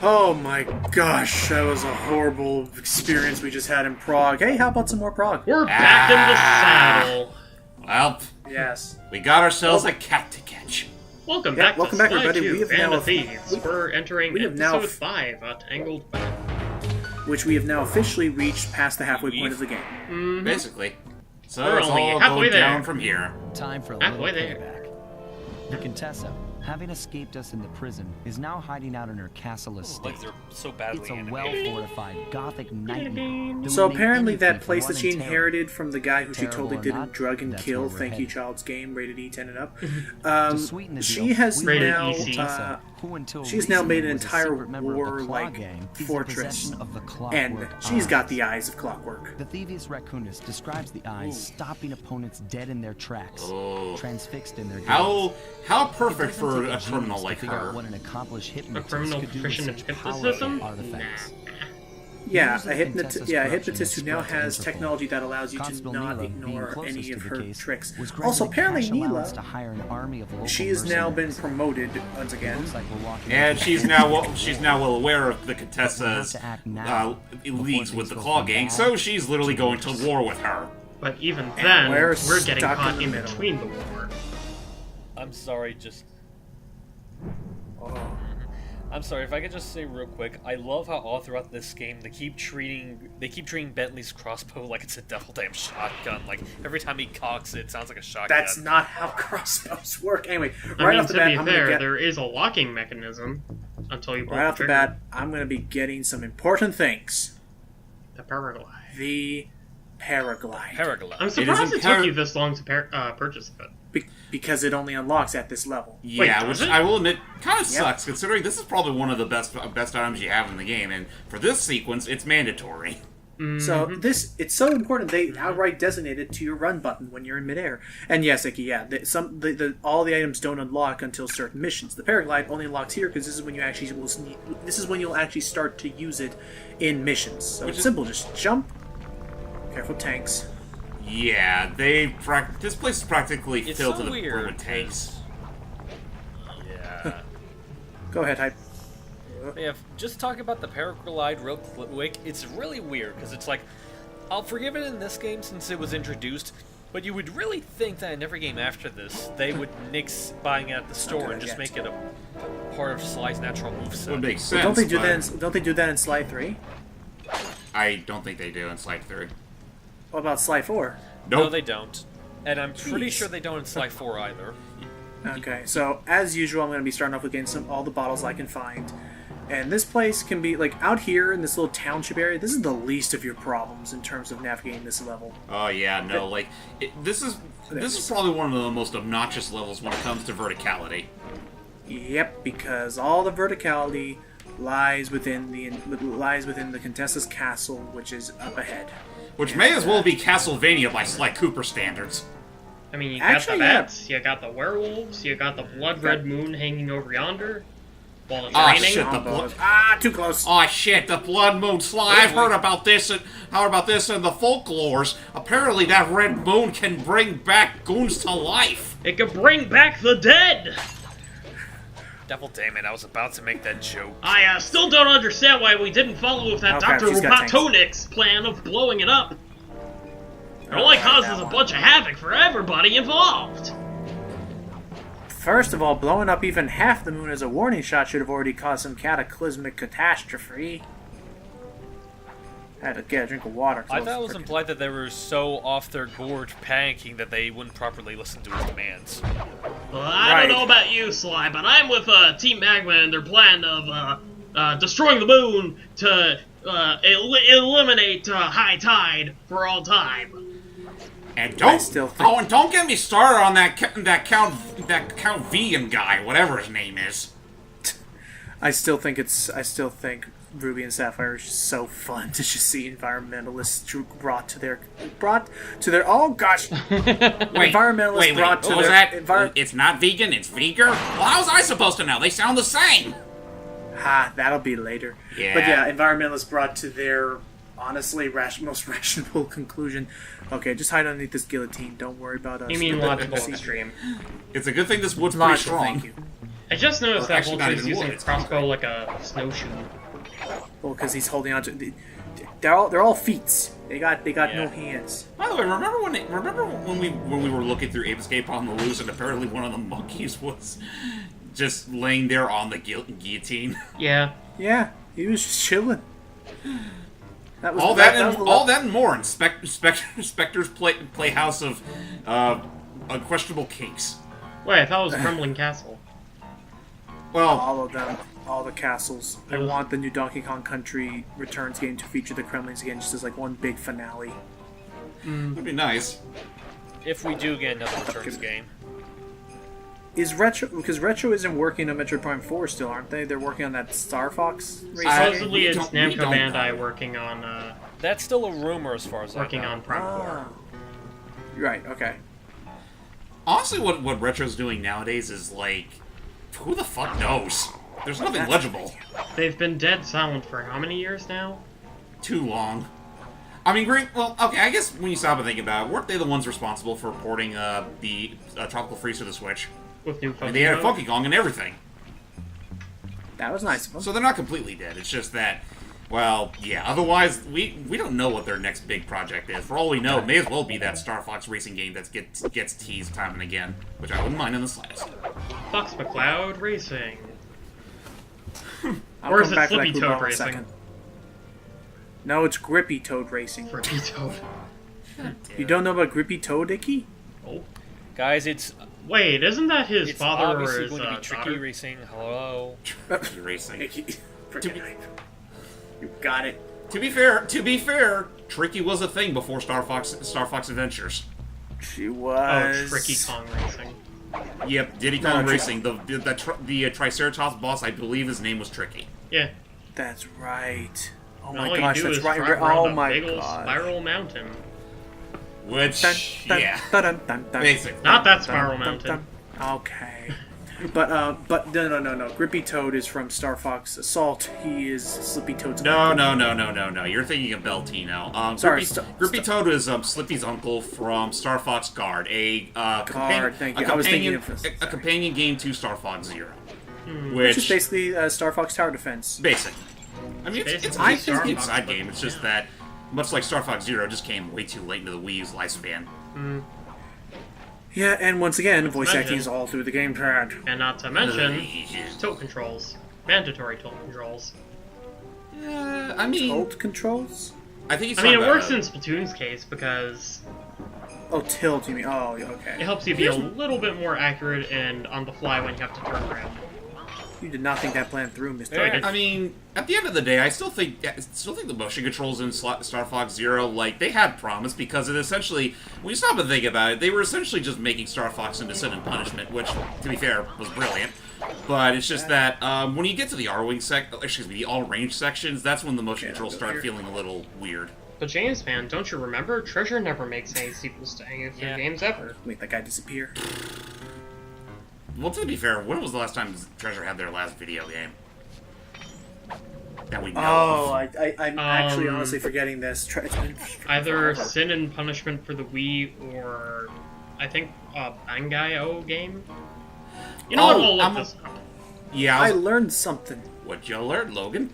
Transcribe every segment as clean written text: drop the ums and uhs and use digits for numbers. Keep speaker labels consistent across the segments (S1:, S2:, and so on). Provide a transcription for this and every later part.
S1: Oh my gosh, that was a horrible experience we just had in Prague. Hey, how about some more Prague?
S2: We're back in the saddle.
S3: Well,
S1: Yes.
S3: we got ourselves a cat to catch.
S2: Welcome
S1: Yeah,
S2: back
S1: welcome
S2: to
S1: back,
S2: Sly
S1: everybody.
S2: 2
S1: We have
S2: and
S1: now-
S2: the Thieves. We're entering
S1: we have now-
S2: episode 5, Tangled Web.
S1: Which we have now officially reached past the halfway point of the game.
S2: Mm-hmm.
S3: Basically. So
S2: We're
S3: it's
S2: only
S3: all
S2: halfway
S3: going
S2: there.
S3: down from here.
S4: Time for a
S2: Halfway
S4: little
S2: there.
S4: payback. The Contessa, having escaped us in the prison, is now hiding out in her castle estate.
S5: Like they're so badly
S4: It's a
S5: animated.
S4: well-fortified Gothic nightmare. that
S1: So
S4: would make
S1: apparently that
S4: anything
S1: place that she
S4: run in terror.
S1: inherited from the guy who she
S4: Terrible
S1: totally
S4: or
S1: didn't
S4: not,
S1: drug and
S4: that's
S1: kill,
S4: where we're
S1: thank you
S4: headed.
S1: Child's Game, rated E 10 and up.
S4: To sweeten the
S1: She
S4: deal,
S1: has
S4: we
S2: Rated
S1: now
S2: EC.
S4: who until
S1: she's now made
S4: recently
S1: an
S4: was a
S1: entire
S4: secret member of the Claw
S1: war-like
S4: Gang, is in
S1: fortress,
S4: possession of the
S1: and
S4: Clockwork
S1: she's got
S4: Eyes.
S1: the eyes of clockwork.
S4: The Thieves Raccoonist describes the eyes stopping opponents dead in their tracks,
S3: Oh.
S4: transfixed in their
S3: How
S4: gaze.
S3: perfect
S4: It
S3: for
S4: doesn't take
S3: a criminal
S4: genius to
S3: like
S4: figure out
S3: her.
S4: what an accomplished
S2: A
S4: hypnotist
S2: criminal
S4: could do with
S2: proficient in
S4: such
S2: hypnotism?
S4: powerful artifacts.
S1: Yeah,
S4: Using
S1: a
S4: Contessa's
S1: hypnotist
S4: corruption
S1: who now
S4: spread to
S1: has
S4: Interpol.
S1: technology that allows you to
S4: Constable
S1: not
S4: Neela, being
S1: ignore
S4: closest
S1: any
S4: to
S1: of
S4: the
S1: her
S4: case,
S1: tricks.
S4: was granted
S1: Also,
S4: a
S1: apparently
S4: cash allowance to
S1: Neela,
S4: hire an army of local
S1: she has now been
S4: mercenaries.
S1: promoted once again.
S4: Looks like we're walking
S3: And
S4: into
S3: she's
S4: a
S3: now
S4: civil
S3: she's
S4: war.
S3: now well aware of the
S4: But we'll
S3: Contessa's
S4: have to act now
S3: leagues
S4: before
S3: with the
S4: things
S3: Claw
S4: go
S3: Gang,
S4: from
S3: so
S4: bad
S3: she's literally going to war with her.
S2: But even then,
S1: we're
S2: we're getting
S1: stuck
S2: caught
S1: in the
S2: in
S1: middle.
S2: between the war.
S5: I'm sorry, just...
S1: Oh.
S5: I'm sorry, if I could just say real quick, I love how all throughout this game they keep treating Bentley's crossbow like it's a double damn shotgun. Like every time he cocks it, it sounds like a shotgun.
S1: That's not how crossbows work. Anyway,
S2: I
S1: right
S2: mean,
S1: off the
S2: to
S1: bat,
S2: be
S1: I'm
S2: fair,
S1: gonna get
S2: there is a locking mechanism until you pull
S1: right off the
S2: trigger.
S1: bat. I'm gonna be getting some important things.
S2: The paraglide.
S1: The paraglide,
S5: Paraglide.
S2: I'm surprised it,
S3: impar-
S2: took you this long to purchase it.
S1: because it only unlocks at this level.
S3: Yeah,
S2: does
S3: which
S2: it?
S3: I will admit kind of
S1: Yep.
S3: sucks, considering this is probably one of the best items you have in the game, and for this sequence, it's mandatory.
S1: So it's so important they outright designate it to your run button when you're in midair. And yes, Icky, yeah, all the items don't unlock until certain missions. The paraglide only unlocks here because this is when you'll actually start to use it in missions. So it's simple, just jump. Careful tanks.
S3: Yeah, this place is practically
S5: It's
S3: filled
S5: so
S3: to the
S5: weird,
S3: brim with tanks.
S5: Yeah.
S1: Go ahead, hype.
S5: Yeah, just talk about the paraglide real quick. It's really weird because it's like, I'll forgive it in this game since it was introduced, but you would really think that in every game after this, they would nix buying it at the store and just make it a part of Sly's natural moveset.
S3: Would make sense.
S1: Don't they do
S3: but
S1: that? Don't they do that in Sly 3?
S3: I don't think they do in Slide 3.
S1: What about Sly 4?
S5: No,
S3: Nope.
S5: they don't. And I'm pretty
S1: Jeez.
S5: sure they don't in Sly 4 either.
S1: Okay, so as usual, I'm going to be starting off with getting all the bottles I can find. And this place can be, like, out here in this little township area, this is the least of your problems in terms of navigating this level.
S3: Oh yeah, no, like this is probably one of the most obnoxious levels when it comes to verticality.
S1: Yep, because all the verticality lies within the Contessa's castle, which is up ahead.
S3: Which may as well be Castlevania by Sly Cooper standards.
S2: I mean, you
S1: Actually,
S2: got the
S1: yeah.
S2: bats, you got the werewolves, you got the blood red moon hanging over yonder, while it's
S3: Ah,
S2: raining.
S3: shit, the
S1: Combos. Too close.
S3: Oh shit, the Blood Moon Sly. I've heard about this in the folklores. Apparently that red moon can bring back goons to life.
S2: It could bring back the dead!
S5: Devil damn it, I was about to make that joke.
S2: I still don't understand why we didn't follow with that
S1: Oh, crap,
S2: Dr.
S1: she's got tanks.
S2: Robotnik's plan of blowing it up. It only causes
S1: that
S2: a
S1: one.
S2: bunch of havoc for everybody involved.
S1: First of all, blowing up even half the moon as a warning shot should have already caused some cataclysmic catastrophe. I had to get a drink of water. 'cause
S5: I thought it was
S1: freaking-
S5: implied that they were so off their gorge panicking that they wouldn't properly listen to his demands.
S2: Well, I
S1: Right.
S2: don't know about you, Sly, but I'm with Team Magma and their plan of destroying the moon to eliminate high tide for all time.
S3: And
S1: I still think-
S3: and don't get me started on that Count Vegan guy, whatever his name is.
S1: I still think Ruby and Sapphire is just so fun to just see environmentalists brought to their oh gosh environmentalists brought to
S3: what was
S1: their
S3: that? It's not vegan, it's Veger? Well, how was I supposed to know? They sound the same.
S1: That'll be later.
S3: Yeah.
S1: But yeah, environmentalists brought to their honestly most rational conclusion. Okay, just hide underneath this guillotine. Don't worry about us.
S2: You mean logical extreme.
S3: It's a good thing this wood's pretty
S1: Logical,
S3: strong.
S1: thank you.
S2: I just noticed
S3: Or
S2: that
S3: actually, not
S2: Vulture's
S3: even
S2: using
S3: wood,
S2: a
S3: it's
S2: crossbow like a snowshoe.
S1: Well, because he's holding on to. They're all feet. They got
S5: Yeah.
S1: no hands.
S3: By the way, remember when we were looking through Ape Escape on the loose, and apparently one of the monkeys was just laying there on the guillotine.
S2: Yeah.
S1: Yeah, he was just chilling. That was
S3: All that and more in Spectre's playhouse of unquestionable kinks.
S2: Wait, I thought it was a crumbling castle.
S3: Well,
S1: All of them, all the castles. I want the new Donkey Kong Country Returns game to feature the Kremlings again, just as like one big finale.
S3: that'd be nice.
S5: If we do get another Returns game.
S1: Is Retro, because Retro isn't working on Metroid Prime 4 still, aren't they? They're working on that Star Fox racing game.
S2: Supposedly
S3: we
S2: it's
S3: don't
S2: Namco
S3: know.
S2: Bandai working on
S5: That's still a rumor as far as I know.
S2: Prime 4.
S1: Right, okay.
S3: Honestly, what Retro's doing nowadays is like, who the fuck knows? There's nothing
S1: That's
S3: legible.
S2: They've been dead silent for how many years now?
S3: Too long. I mean, well, okay, I guess when you stop and think about it, weren't they the ones responsible for porting the Tropical Freeze to the Switch?
S2: With new
S3: I mean,
S2: Funky
S3: they had
S2: Kong?
S3: Funky Kong and everything.
S1: That was nice of them.
S3: So they're not completely dead. It's just that, well, yeah. Otherwise, we don't know what their next big project is. For all we know, it may as well be that Star Fox racing game that gets teased time and again, which I wouldn't mind in the slightest.
S2: Fox McCloud Racing.
S1: I'll
S2: Or is
S1: come
S2: it
S1: back to that
S2: Flippy
S1: Blue
S2: Toad
S1: Ball in a
S2: Racing?
S1: second. No, it's Grippy Toad Racing.
S2: Flippy Toad.
S1: You don't know about Grippy Toad, Icky?
S2: Oh.
S5: Guys, it's
S2: Wait, isn't that his father or
S5: obviously
S2: his
S5: going to be Tricky
S2: daughter?
S5: Racing. Hello.
S3: Racing.
S1: Icky. You got it.
S3: To be fair, Tricky was a thing before Star Fox Adventures.
S1: She
S2: Oh,
S1: was...
S2: Tricky Kong Racing.
S3: Yep, Diddy
S1: No,
S3: Kong
S1: Tri-
S3: Racing. The Triceratops boss, I believe his name was Tricky.
S2: Yeah.
S1: That's right. Oh
S2: And
S1: my
S2: all
S1: gosh,
S2: you do
S1: that's
S2: is
S1: right.
S2: drive around
S1: Oh
S2: a
S1: my
S2: big ol'
S1: god.
S2: spiral mountain.
S3: Which,
S1: Dun,
S3: yeah.
S1: dun, dun, dun, dun,
S3: Basic.
S2: Not that
S1: dun,
S2: spiral
S1: dun,
S2: mountain.
S1: dun. Okay. But no. Grippy Toad is from Star Fox Assault. He is Slippy Toad's
S3: No.
S1: uncle.
S3: You're thinking of Beltino.
S1: Sorry,
S3: Grippy Toad is Slippy's uncle from Star Fox Guard,
S1: Thank you. I was thinking of
S3: a companion game to Star Fox Zero,
S1: which is basically Star Fox Tower Defense.
S3: basic. I mean, it's
S2: Basically
S3: a
S2: Star
S3: good
S2: Fox,
S3: side
S2: but-
S3: game. It's just that, much like Star Fox Zero, just came way too late into the Wii U's lifespan.
S1: Yeah, and once again, voice
S2: imagine.
S1: acting is all through the gamepad.
S2: And not to mention, tilt controls. Mandatory tilt controls.
S3: I mean,
S1: Tilt controls?
S3: I think he's
S2: I mean, it
S3: talking
S2: works
S3: about,
S2: in Splatoon's case because
S1: Oh, tilt, you mean? Oh,
S2: it
S1: okay.
S2: helps you be a little bit more accurate and on the fly when you have to turn around.
S1: You did not think that plan through, Mr.
S5: Yeah.
S3: I mean, at the end of the day, I still think the motion controls in Star Fox Zero, like, they had promise because it essentially, when you stop and think about it, they were essentially just making Star Fox into Sin and Punishment, which, to be fair, was brilliant. But it's just that when you get to the the all-range sections, that's when the motion controls start feeling a little weird.
S2: But James, man, don't you remember? Treasure never makes any sequels to any of their games ever.
S1: Wait, that guy disappear?
S3: Well, to be fair, when was the last time Treasure had their last video game? That we know
S1: Oh,
S3: of.
S1: I'm actually honestly forgetting this. It's been
S2: Either
S1: forever.
S2: Sin and Punishment for the Wii or, I think, a Bangai-O game? You know what, we'll look this up.
S3: Yeah,
S1: I learned something.
S3: what you learned, Logan?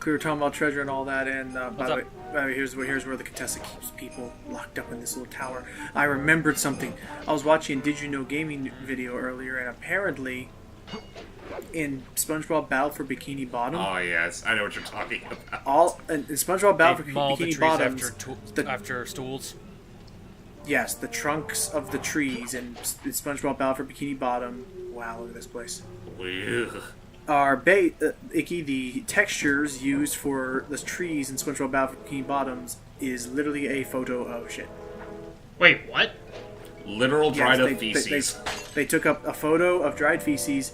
S1: We were talking about treasure and all that, and by
S5: What's
S1: the
S5: up?
S1: way, here's where the Contessa keeps people locked up in this little tower. I remembered something. I was watching a Did You Know Gaming video earlier, and apparently, in SpongeBob Battle for Bikini Bottom,
S3: Oh, yes, I know what you're talking about.
S1: in SpongeBob Battle
S5: They
S1: for
S5: maul the
S1: Bikini
S5: trees
S1: Bottoms,
S5: after stools.
S1: yes, the trunks of the trees in SpongeBob Battle for Bikini Bottom. Wow, look at this place.
S3: Ugh.
S1: Are Icky, the textures used for the trees in SpongeBob Battle for Bikini Bottoms is literally a photo of shit.
S2: Wait, what?
S3: Literal dried
S1: Yes,
S3: up feces.
S1: They took up a photo of dried feces,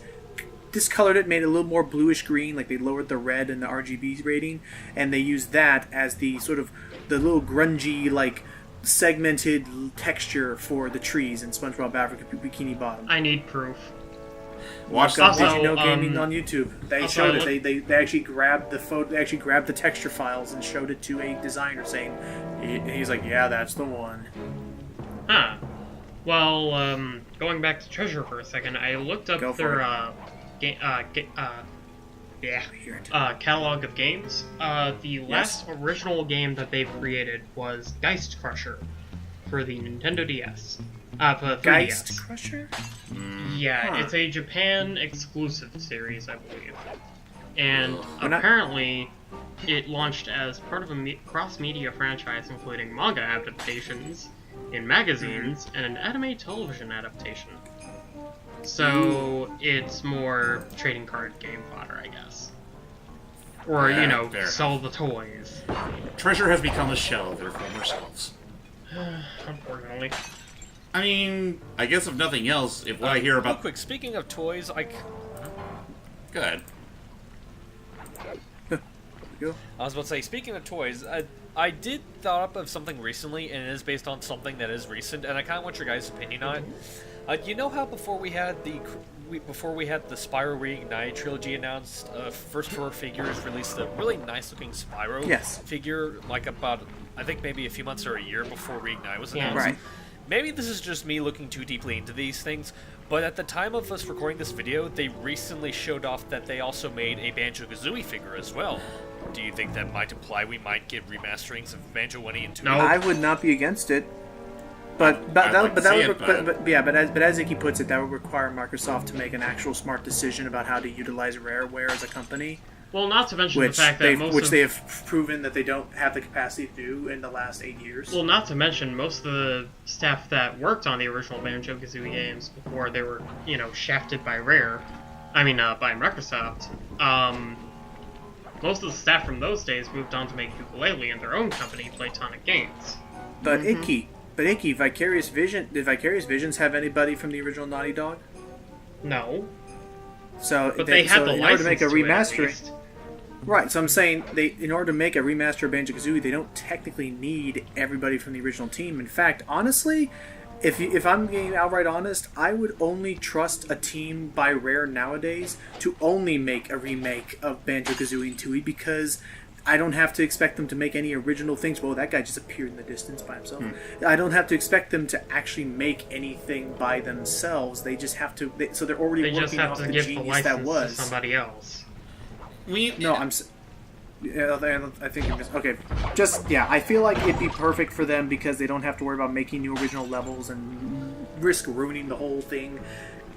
S1: discolored it, made it a little more bluish green, like they lowered the red and the RGB rating, and they used that as the sort of the little grungy, like segmented texture for the trees in SpongeBob Battle for Bikini Bottom.
S2: I need proof.
S3: Watch
S1: Look up
S3: that.
S2: Also,
S1: Did You Know Gaming on YouTube. They
S2: also,
S1: showed it. They actually grabbed the photo. They actually grabbed the texture files and showed it to a designer, saying, "He's like, yeah, that's the one."
S2: Huh. Well, going back to Treasure for a second, I looked
S1: Go
S2: up
S1: for
S2: their
S1: it.
S2: catalog of games. The last original game that they've created was Geist Crusher for the Nintendo DS. For the 3DS.
S1: Geist Crusher?
S2: Yeah, it's a Japan exclusive series, I believe. And apparently, it launched as part of a cross-media franchise including manga adaptations in magazines and an anime television adaptation. So it's more trading card game fodder, I guess. Or, sell the toys.
S3: Treasure has become a shell of their former selves.
S2: Unfortunately.
S3: I mean, I guess if nothing else, if what I hear about...
S5: Real quick, speaking of toys,
S3: Good.
S5: I was about to say, speaking of toys, I did thought up of something recently, and it is based on something that is recent, and I kind of want your guys' opinion on it. You know how before we had the Spyro Reignited trilogy announced, First 4 Figures released a really nice-looking Spyro figure, like about, I think maybe a few months or a year before Reignited was announced.
S1: Right.
S5: Maybe this is just me looking too deeply into these things, but at the time of us recording this video, they recently showed off that they also made a Banjo-Kazooie figure as well. Do you think that might imply we might get remasterings of Banjo 1E and 2E?
S2: No.
S1: I would not be against it. But as Icky puts it, that would require Microsoft to make an actual smart decision about how to utilize Rareware as a company.
S2: Well, not to mention the fact that
S1: they have proven that they don't have the capacity to do in the last 8 years.
S2: Well, not to mention most of the staff that worked on the original Banjo-Kazooie games before they were, shafted by by Microsoft. Most of the staff from those days moved on to make Ukulele and their own company, Playtonic Games.
S1: But Icky, Vicarious did Vicarious Visions have anybody from the original Naughty Dog?
S2: No.
S1: So,
S2: but they had the license
S1: to make a remastering.
S2: To
S1: Right, so I'm saying in order to make a remaster of Banjo-Kazooie, they don't technically need everybody from the original team. In fact, honestly, if I'm being outright honest, I would only trust a team by Rare nowadays to only make a remake of Banjo-Kazooie and 2E, because I don't have to expect them to make any original things. Well, that guy just appeared in the distance by himself. I don't have to expect them to actually make anything by themselves. They just have to. So they're already working off the genius that was.
S2: To somebody else.
S1: I think you're okay. I feel like it'd be perfect for them because they don't have to worry about making new original levels and risk ruining the whole thing.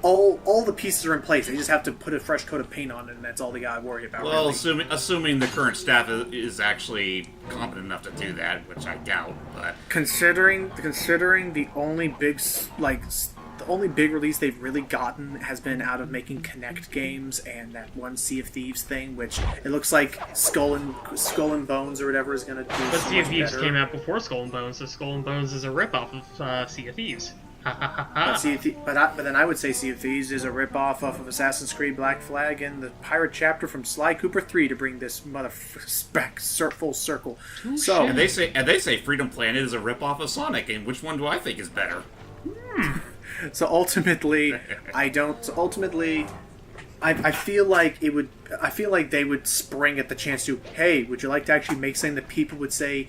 S1: All the pieces are in place. They just have to put a fresh coat of paint on it, and that's all they gotta worry about.
S3: Well,
S1: really.
S3: assuming the current staff is actually competent enough to do that, which I doubt. But
S1: considering the only big release they've really gotten has been out of making Kinect games and that one Sea of Thieves thing, which it looks like Skull and Bones or whatever is going to do.
S2: But Sea of Thieves came out before Skull and Bones, so Skull and Bones is a ripoff of Sea of Thieves.
S1: But then I would say Sea of Thieves is a ripoff of Assassin's Creed Black Flag and the pirate chapter from Sly Cooper 3 to bring this motherfucker back full circle. So
S3: and they say Freedom Planet is a ripoff of Sonic, and which one do I think is better?
S1: So ultimately, I feel like it would. I feel like they would spring at the chance to. Hey, would you like to actually make something that people would say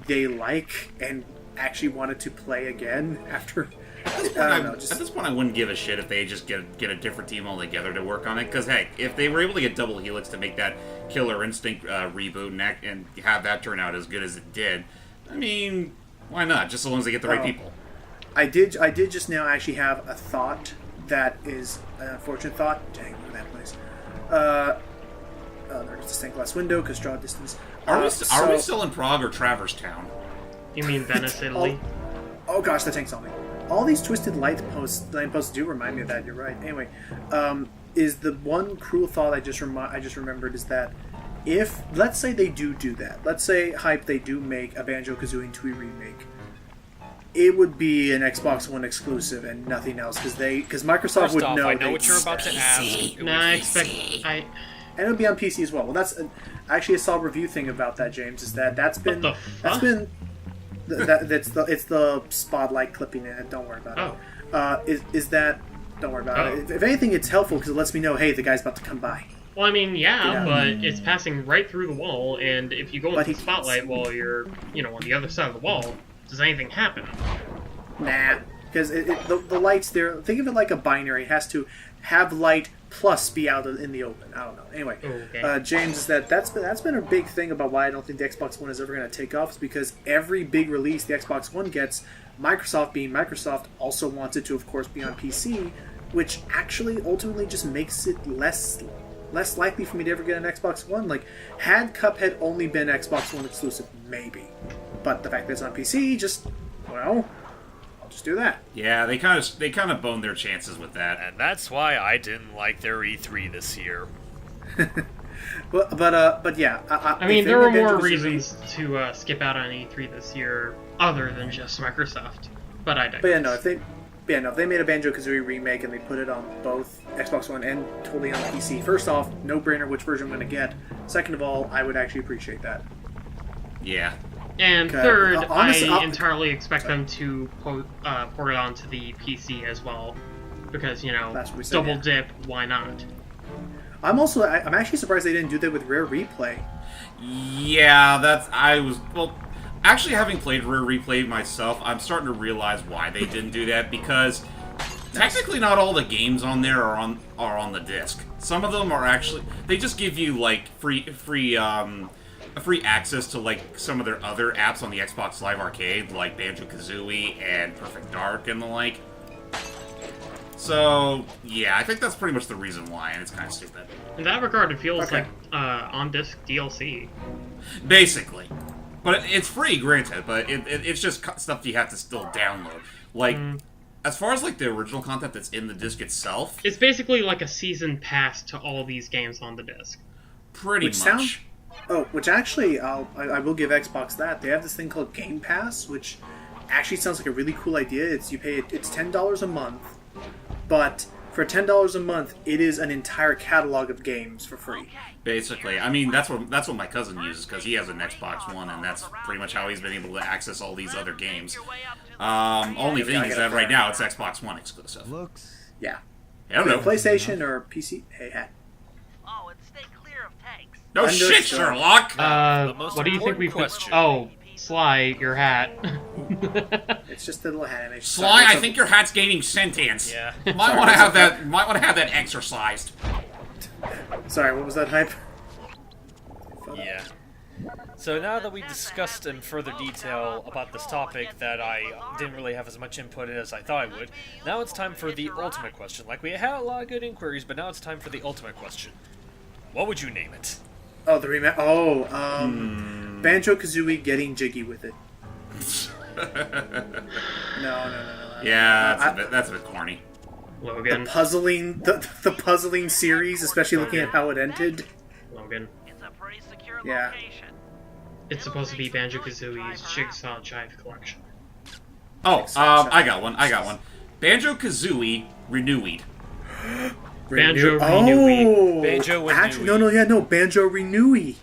S1: they like and actually wanted to play again after?
S3: At this point, I wouldn't give a shit if they just get a different team altogether to work on it. Because heck, if they were able to get Double Helix to make that Killer Instinct reboot and have that turn out as good as it did, I mean, why not? Just as long as they get the right people.
S1: I did just now actually have a thought that is an unfortunate thought. Dang, look at that place. There's the stained glass window because draw distance.
S3: Are we still in Prague or Traverse Town?
S2: You mean Venice, Italy?
S1: Oh gosh, the tank's on me. All these twisted lampposts do remind me of that. You're right. Anyway, is the one cruel thought I just remembered is that if let's say they do that, let's say they do make a Banjo-Kazooie and 2E remake. It would be an Xbox One exclusive and nothing else because Microsoft would know.
S5: I know what you're about to ask.
S1: And it would be on PC as well. Well, that's actually I saw a review thing about that, James. Is that's been it's the spotlight clipping in it. Don't worry about it. Don't worry about it. If anything, it's helpful because it lets me know, hey, the guy's about to come by.
S2: Well, I mean, but it's passing right through the wall, and if you go into the spotlight while you're, on the other side of the wall, does anything happen?
S1: Nah, because the light's there. Think of it like a binary. It has to have light plus be out in the open. I don't know. Anyway,
S2: Okay.
S1: James, is that's been a big thing about why I don't think the Xbox One is ever going to take off, is because every big release the Xbox One gets, Microsoft being Microsoft, also wants it to, of course, be on PC, which actually ultimately just makes it less likely for me to ever get an Xbox One. Like, had Cuphead only been Xbox One exclusive, maybe. But the fact that it's on PC, just, well, I'll just do that.
S3: Yeah, they kind of boned their chances with that.
S5: And that's why I didn't like their E3 this year.
S1: But yeah.
S2: I mean, there were more reasons to skip out on E3 this year other than just Microsoft. But I digress.
S1: But yeah, no, if they made a Banjo-Kazooie remake and they put it on both Xbox One and totally on PC, first off, no-brainer which version I'm going to get. Second of all, I would actually appreciate that.
S3: Yeah.
S2: And
S1: Okay.
S2: third,
S1: Honestly,
S2: I entirely expect them to port it onto the PC as well. Because,
S1: That's what we said,
S2: double
S1: yeah.
S2: dip, why not?
S1: I'm actually surprised they didn't do that with Rare Replay.
S3: Yeah, actually, having played Rare Replay myself, I'm starting to realize why they didn't do that, because technically not all the games on there are on the disc. Some of them are actually, they just give you like free access to like some of their other apps on the Xbox Live Arcade, like Banjo-Kazooie and Perfect Dark and the like. So, yeah, I think that's pretty much the reason why, and it's kind of stupid.
S2: In that regard, it feels
S1: Okay.
S2: like on-disc DLC.
S3: Basically. But it's free, granted, but it's just stuff you have to still download. Like, as far as like the original content that's in the disc itself,
S2: It's basically like a season pass to all these games on the disc.
S3: pretty
S1: Which
S3: much.
S1: Which actually, I will give Xbox that. They have this thing called Game Pass, which actually sounds like a really cool idea. It's $10 a month, but for $10 a month, it is an entire catalog of games for free.
S3: Basically, I mean that's what my cousin uses because he has an Xbox One, and that's pretty much how he's been able to access all these other games. Only thing is that right now it's Xbox One exclusive.
S4: Looks.
S1: Yeah.
S3: I don't know.
S1: PlayStation or PC? Hey.
S6: Oh, and stay clear of tanks.
S3: No
S1: Understood.
S3: shit, Sherlock.
S5: The most
S2: What do you think we
S5: important
S2: put?
S5: question.
S2: Oh, Sly, your hat.
S1: It's just a little animation.
S3: Sly, I think your hat's gaining sentience.
S5: Yeah.
S3: Might want to have that. Might want to have that exercised.
S1: Sorry, what was that hype?
S5: Yeah. So now that we discussed in further detail about this topic that I didn't really have as much input in as I thought I would, now it's time for the ultimate question. Like, we had a lot of good inquiries, but now it's time for the ultimate question. What would you name it?
S1: Oh, the remake. Oh, Banjo-Kazooie getting jiggy with it. No.
S3: Yeah, that's a bit corny.
S2: Logan.
S1: The puzzling series, especially looking at how it ended.
S2: Logan.
S6: It's a pretty secure
S1: Yeah.
S6: location.
S2: It's supposed to be Banjo-Kazooie's Jigsaw Jive collection.
S3: Oh, I got one. Banjo-Kazooie Renewed.
S2: Banjo
S1: Oh,
S2: Renewed.
S5: Banjo
S1: actually,
S5: Renewed.
S1: no, Banjo Renewed.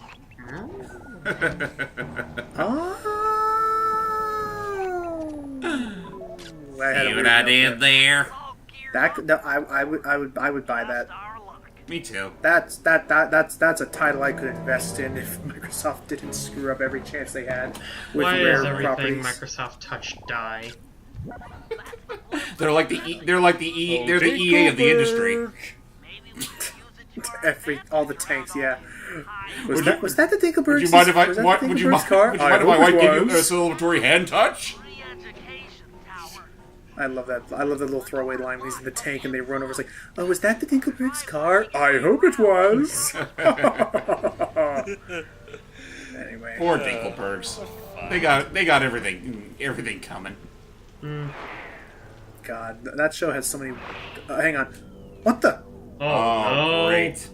S1: Oh. I had a
S3: See
S1: weird
S3: what I
S1: note
S3: did there?
S6: All geared
S1: That I would buy that.
S6: our luck.
S3: Me too.
S1: That's a title I could invest in if Microsoft didn't screw up every chance they had with
S2: Why
S1: rare
S2: does everything
S1: properties.
S2: Microsoft touch die?
S3: They're like the EA of the industry.
S6: Maybe we can use it to
S1: All the tanks, yeah.
S3: Would
S1: Was that the Dinkelbergs?
S3: Would you mind if I
S1: was that the
S3: would you
S1: Dinkelbergs
S3: mind
S1: car?
S3: if my
S1: hope
S3: wife
S1: it
S3: gave you a
S1: was.
S3: celebratory hand touch?
S6: free education tower.
S1: I love that. I love that little throwaway line when he's in the tank and they run over. It's like, oh, was that the Dinkelbergs car? I hope it was. Anyway,
S3: Poor Dinkelbergs. They got everything coming.
S1: God, that show has so many. Hang on, what the?
S2: Oh, no.
S3: Great.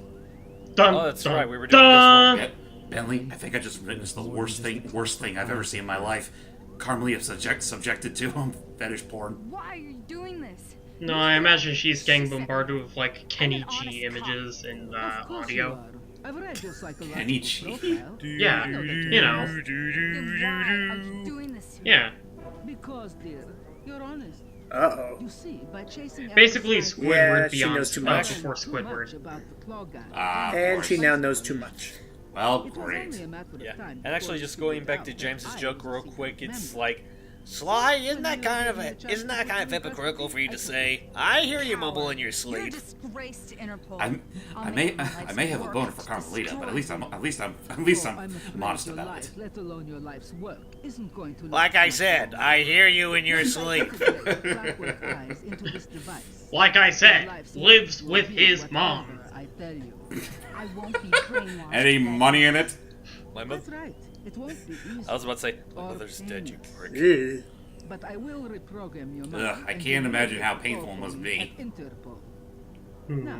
S2: Dun,
S5: Oh, that's
S2: dun,
S5: right, we were doing
S2: dun.
S5: this
S3: Bentley, I think I just witnessed the worst thing I've ever seen in my life. Carmelia subjected to fetish porn.
S7: Why are you doing this?
S2: No, I imagine she's getting bombarded with like Kenny G images and
S7: Of course you
S2: audio.
S7: are. I've read your psychological
S3: Kenny G.
S7: profile.
S2: Yeah,
S7: I know that
S2: you know.
S7: Then why are you doing this to me?
S2: Yeah,
S7: Because, dear, you're honest.
S1: Uh-oh.
S7: You see, by chasing
S2: basically
S7: after
S2: Squidward
S1: Yeah, she
S2: beyond
S1: knows too
S2: much
S1: much.
S2: before
S7: too much
S2: Squidward.
S7: about the claw gun.
S1: And she now knows too much.
S3: Well,
S7: It was
S3: great.
S7: only a matter of
S5: Yeah,
S7: time
S5: and actually
S7: before
S5: just
S7: you
S5: going
S7: figured
S5: back
S7: out
S5: to
S7: that
S5: James's
S7: I
S5: joke
S7: was a
S5: real
S7: secret
S5: quick, it's
S7: member.
S5: like, Sly, isn't that kind of hypocritical for you to say? I hear you mumble in your
S7: You're a
S5: sleep.
S7: disgrace to Interpol.
S3: I may have a boner for Carmelita, but at least I'm modest about it.
S7: Let alone your life's work isn't going to
S5: Like I said, I hear you in your sleep.
S2: Like I said, lives with his mom.
S7: I tell you, I won't be brainwashed.
S3: Any money in it?
S5: My
S7: That's
S5: mother.
S7: right. It won't be easy.
S5: I was about to say, my
S7: Or
S5: mother's dead, you
S7: painless.
S5: prick.
S1: Ugh.
S7: But I will reprogram your mind.
S3: Ugh, I
S7: and
S3: can't
S7: you
S3: imagine
S7: will
S3: how
S7: get
S3: painful it must be.
S7: at Interpol. Now,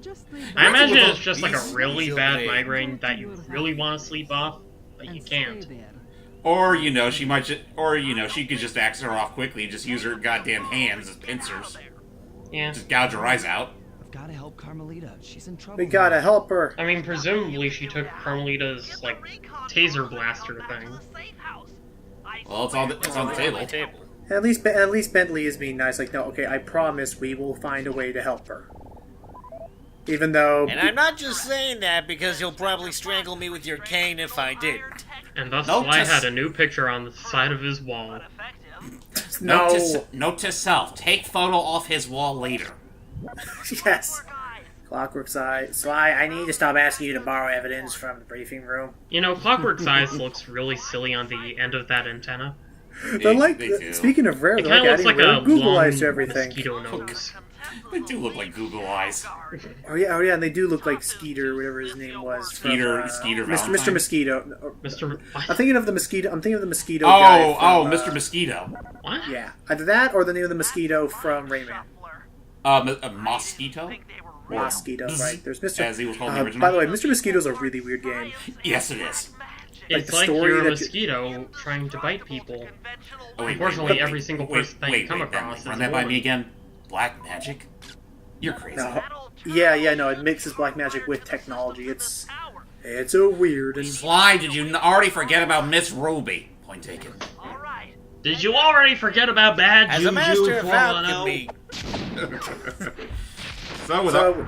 S7: just leave
S2: I
S7: that
S2: imagine
S7: alone
S2: it's just like a really
S5: Feel
S2: bad
S5: pain.
S2: migraine that you really want to sleep off, but you
S7: and stay
S2: can't.
S7: there.
S3: Or she could just axe her off quickly and just use her goddamn hands as pincers.
S2: Yeah.
S3: Just gouge her eyes out.
S4: I've got to help Carmelita. She's in trouble.
S1: We gotta help her.
S2: I mean, presumably she took Carmelita's, like, taser blaster thing.
S3: Well, it's on the table.
S1: At least Bentley is being nice. Like, no, okay, I promise we will find a way to help her. Even though...
S5: And I'm not just saying that because you'll probably strangle me with your cane if I didn't.
S2: And thus
S3: Note
S2: Sly
S3: to
S2: had a new picture on the side of his wall.
S1: No.
S3: Note to self: take photo off his wall later.
S1: Yes. Clockwork's Eye. Sly, I need to stop asking you to borrow evidence from the briefing room.
S2: You know, Clockwork's Eyes looks really silly on the end of that antenna.
S1: They're like,
S3: They do.
S1: speaking of rare,
S2: It
S1: they're
S2: kind
S1: like
S2: of looks
S1: adding
S2: like
S1: rare
S2: a
S1: Google
S2: long
S1: eyes to everything.
S2: mosquito nose.
S3: They do look like Google eyes.
S1: Oh yeah, and they do look like Skeeter, whatever his name was.
S3: Skeeter
S1: Mr.
S3: Valentine?
S1: Mosquito.
S2: Mr.
S1: I'm thinking of the mosquito. I'm thinking of the mosquito guy. From,
S3: Mr. Mosquito.
S2: What?
S1: Yeah, either that or the name of the mosquito from Rayman.
S3: A mosquito?
S1: Mosquito, right? There's Mr.
S3: As he was called in the original.
S1: By the way, Mr. Mosquito's a really weird game.
S3: Yes, it is.
S2: It's
S1: the
S2: like
S1: story
S2: you're a
S1: that you-
S2: mosquito trying to bite people.
S3: Oh, wait,
S2: Unfortunately,
S3: wait,
S2: every single person that you come
S3: Bentley,
S2: across is
S3: run
S2: a
S3: that by
S2: woman.
S3: me again. Black magic? You're crazy.
S1: No. Yeah, no, it mixes black magic with technology. It's a weird and
S3: Sly, did you already forget about Miss Ruby? Point taken.
S2: Did you already forget about bad
S5: As
S2: Juju
S5: a master of
S2: 410?
S5: alchemy,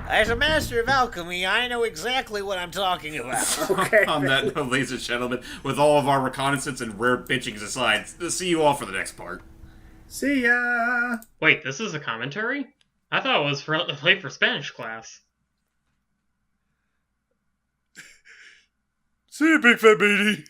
S5: as a master of alchemy, I know exactly what I'm talking about.
S1: okay.
S3: On that note, ladies and gentlemen, with all of our reconnaissance and rare pitchings aside, see you all for the next part.
S1: See ya.
S2: Wait, this is a commentary? I thought it was for late for Spanish class.
S5: See you, big fat beanie.